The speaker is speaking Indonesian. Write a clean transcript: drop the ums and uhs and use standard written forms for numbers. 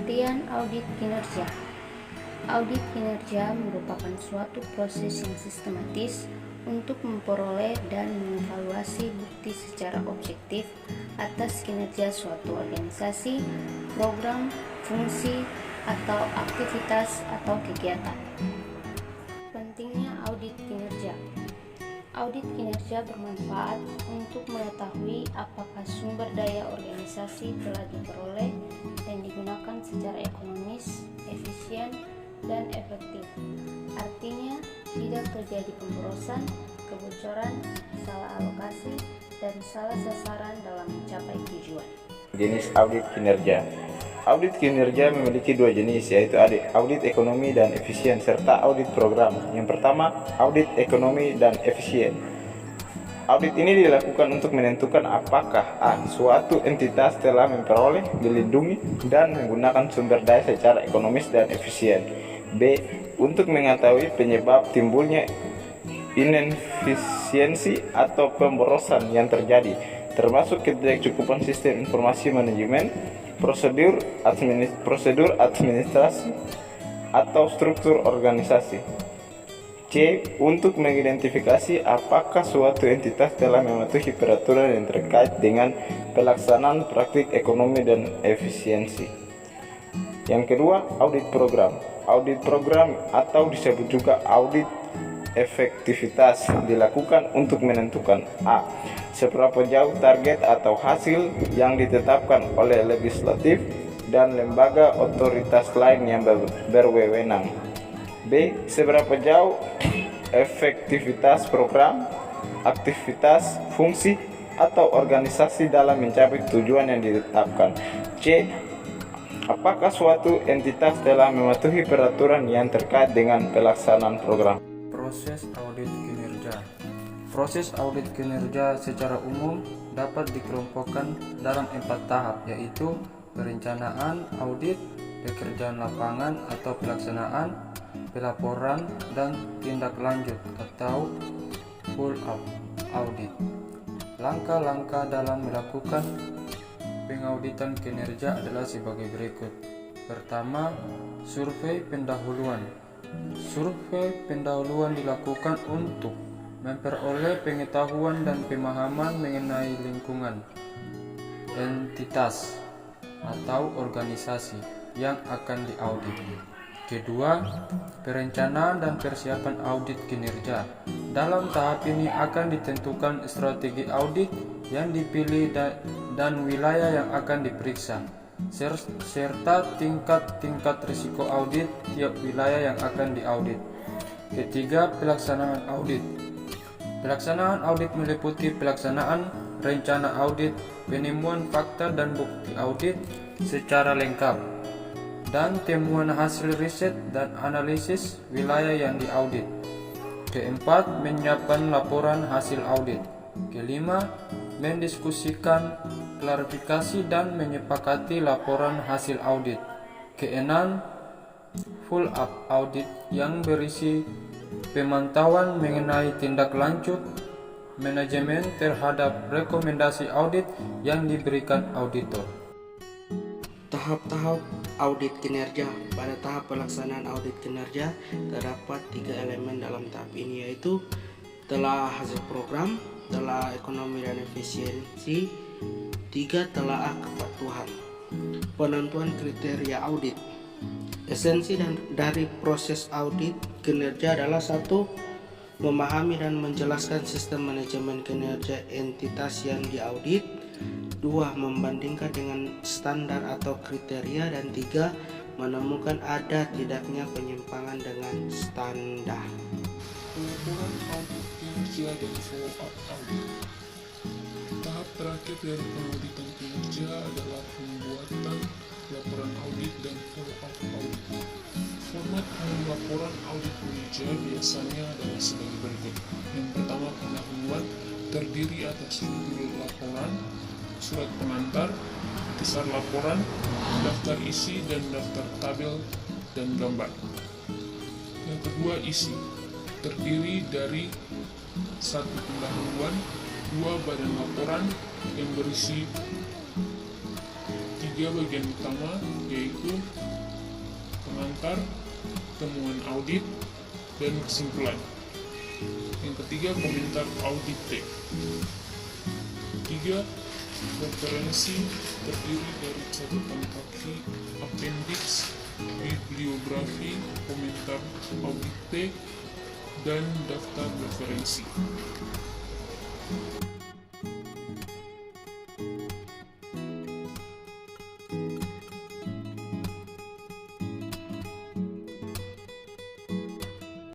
Pengertian audit kinerja. Audit kinerja merupakan suatu proses yang sistematis untuk memperoleh dan mengevaluasi bukti secara objektif atas kinerja suatu organisasi, program, fungsi, atau aktivitas atau kegiatan. Pentingnya audit kinerja. Audit kinerja bermanfaat untuk mengetahui apakah sumber daya organisasi telah diperoleh dan digunakan secara ekonomis, efisien, dan efektif. Artinya, tidak terjadi pemborosan, kebocoran, salah alokasi, dan salah sasaran dalam mencapai tujuan. Jenis audit kinerja. Audit kinerja memiliki dua jenis, yaitu audit ekonomi dan efisien serta audit program. Yang pertama, audit ekonomi dan efisien. Audit ini dilakukan untuk menentukan apakah A. Suatu entitas telah memperoleh, dilindungi, dan menggunakan sumber daya secara ekonomis dan efisien. B. Untuk mengetahui penyebab timbulnya inefisiensi atau pemborosan yang terjadi, termasuk ketidakcukupan sistem informasi manajemen, prosedur administrasi, atau struktur organisasi. C. Untuk mengidentifikasi apakah suatu entitas telah mematuhi peraturan yang terkait dengan pelaksanaan praktik ekonomi dan efisiensi. Yang kedua, audit program. Audit program atau disebut juga audit efektivitas dilakukan untuk menentukan A. Seberapa jauh target atau hasil yang ditetapkan oleh legislatif dan lembaga otoritas lain yang berwenang. B. Seberapa jauh efektivitas program, aktivitas, fungsi, atau organisasi dalam mencapai tujuan yang ditetapkan. C. Apakah suatu entitas telah mematuhi peraturan yang terkait dengan pelaksanaan program. Proses audit kinerja. Proses audit kinerja secara umum dapat dikelompokkan dalam 4 tahap, yaitu perencanaan audit, pekerjaan lapangan atau pelaksanaan, pelaporan, dan tindak lanjut atau follow-up audit. Langkah-langkah dalam melakukan pengauditan kinerja adalah sebagai berikut. Pertama, survei pendahuluan. Survei pendahuluan dilakukan untuk memperoleh pengetahuan dan pemahaman mengenai lingkungan, entitas, atau organisasi yang akan diaudit. Kedua, perencanaan dan persiapan audit kinerja. Dalam tahap ini akan ditentukan strategi audit yang dipilih dan wilayah yang akan diperiksa, serta tingkat risiko audit tiap wilayah yang akan diaudit. Ketiga, pelaksanaan audit. Pelaksanaan audit meliputi pelaksanaan rencana audit, penemuan fakta dan bukti audit secara lengkap, dan temuan hasil riset dan analisis wilayah yang diaudit. Keempat, menyiapkan laporan hasil audit. Kelima, mendiskusikan, klarifikasi, dan menyepakati laporan hasil audit. Keenam, follow-up audit yang berisi pemantauan mengenai tindak lanjut manajemen terhadap rekomendasi audit yang diberikan auditor. Tahap-tahap audit kinerja. Pada tahap pelaksanaan audit kinerja terdapat 3 elemen dalam tahap ini, yaitu telah hasil program, telah ekonomi dan efisiensi, 3 telah kepatuhan. Penentuan kriteria audit. Esensi dari proses audit kinerja adalah 1. Memahami dan menjelaskan sistem manajemen kinerja entitas yang diaudit. 2. Membandingkan dengan standar atau kriteria. Dan 3. Menemukan ada tidaknya penyimpangan dengan standar. Pelaporan audit kinerja dan follow-up audit. Tahap terakhir dari pengauditan kinerja adalah pembuatan laporan audit dan follow-up audit. Format laporan audit kinerja biasanya adalah sebagai berikut. Yang pertama, pendahuluan terdiri atas judul laporan, surat pengantar, besar laporan, daftar isi dan daftar tabel dan gambar. Yang kedua, isi terdiri dari 1 pendahuluan, 2 badan laporan yang berisi 3 tiga bagian utama, yaitu pengantar, temuan audit, dan kesimpulan. Yang ketiga, komentar audit teks. Ketiga, referensi terdiri dari catatan kaki, appendix, bibliografi, komentar audit teks, dan daftar referensi.